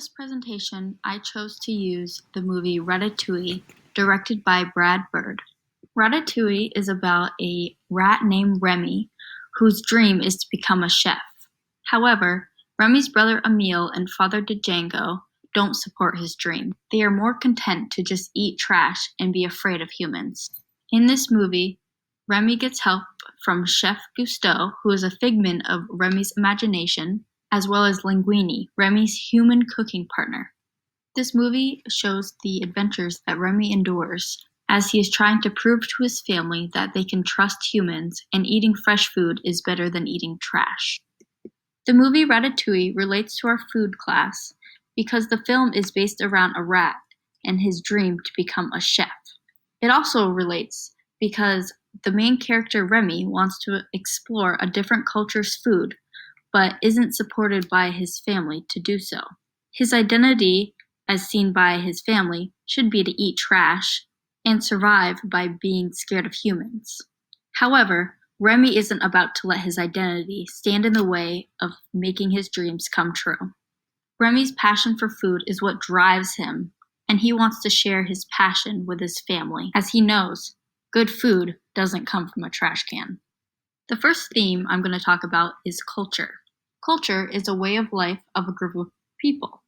For this presentation, I chose to use the movie Ratatouille, directed by Brad Bird. Ratatouille is about a rat named Remy, whose dream is to become a chef. However, Remy's brother Emile and father Django don't support his dream. They are more content to just eat trash and be afraid of humans. In this movie, Remy gets help from Chef Gusteau, who is a figment of Remy's imagination, as well as Linguini, Remy's human cooking partner. This movie shows the adventures that Remy endures as he is trying to prove to his family that they can trust humans and eating fresh food is better than eating trash. The movie Ratatouille relates to our food class because the film is based around a rat and his dream to become a chef. It also relates because the main character Remy wants to explore a different culture's food but isn't supported by his family to do so. His identity, as seen by his family, should be to eat trash and survive by being scared of humans. However, Remy isn't about to let his identity stand in the way of making his dreams come true. Remy's passion for food is what drives him, and he wants to share his passion with his family, as he knows good food doesn't come from a trash can. The first theme I'm going to talk about is culture. Culture is a way of life of a group of people.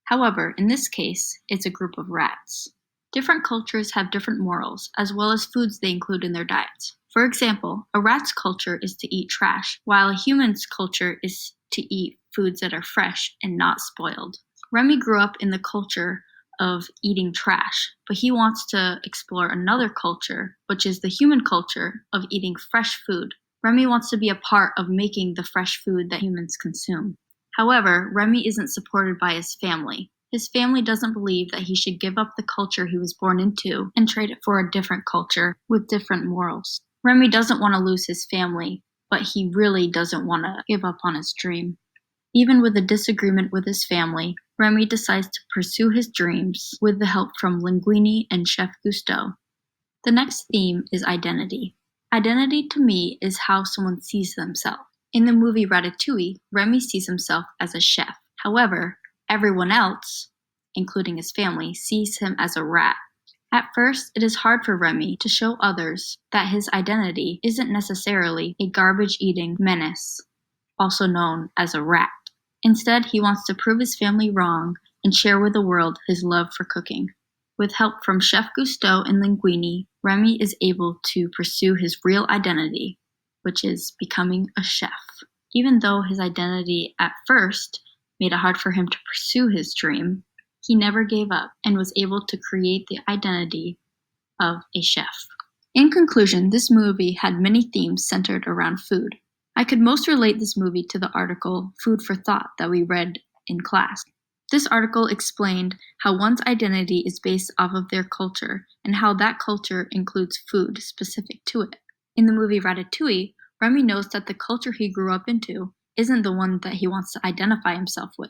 However, in this case, it's a group of rats. Different cultures have different morals, as well as foods they include in their diets. For example, a rat's culture is to eat trash, while a human's culture is to eat foods that are fresh and not spoiled. Remy grew up in the culture of eating trash, but he wants to explore another culture, which is the human culture of eating fresh food. Remy wants to be a part of making the fresh food that humans consume. However, Remy isn't supported by his family. His family doesn't believe that he should give up the culture he was born into and trade it for a different culture with different morals. Remy doesn't want to lose his family, but he really doesn't want to give up on his dream. Even with a disagreement with his family, Remy decides to pursue his dreams with the help from Linguini and Chef Gusteau. The next theme is identity. Identity to me is how someone sees themselves. In the movie Ratatouille, Remy sees himself as a chef. However, everyone else, including his family, sees him as a rat. At first, it is hard for Remy to show others that his identity isn't necessarily a garbage-eating menace, also known as a rat. Instead, he wants to prove his family wrong and share with the world his love for cooking. With help from Chef Gusteau and Linguini, Remy is able to pursue his real identity, which is becoming a chef. Even though his identity at first made it hard for him to pursue his dream, he never gave up and was able to create the identity of a chef. In conclusion, this movie had many themes centered around food. I could most relate this movie to the article Food for Thought that we read in class. This article explained how one's identity is based off of their culture and how that culture includes food specific to it. In the movie Ratatouille, Remy knows that the culture he grew up into isn't the one that he wants to identify himself with.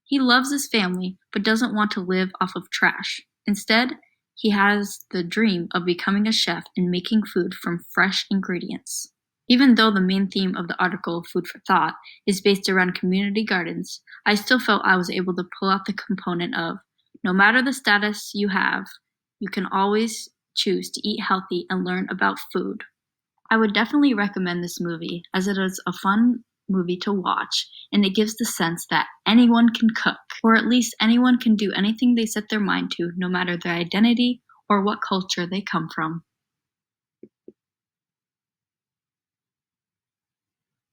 He loves his family but doesn't want to live off of trash. Instead, he has the dream of becoming a chef and making food from fresh ingredients. Even though the main theme of the article, Food for Thought, is based around community gardens, I still felt I was able to pull out the component of, no matter the status you have, you can always choose to eat healthy and learn about food. I would definitely recommend this movie as it is a fun movie to watch and it gives the sense that anyone can cook, or at least anyone can do anything they set their mind to, no matter their identity or what culture they come from.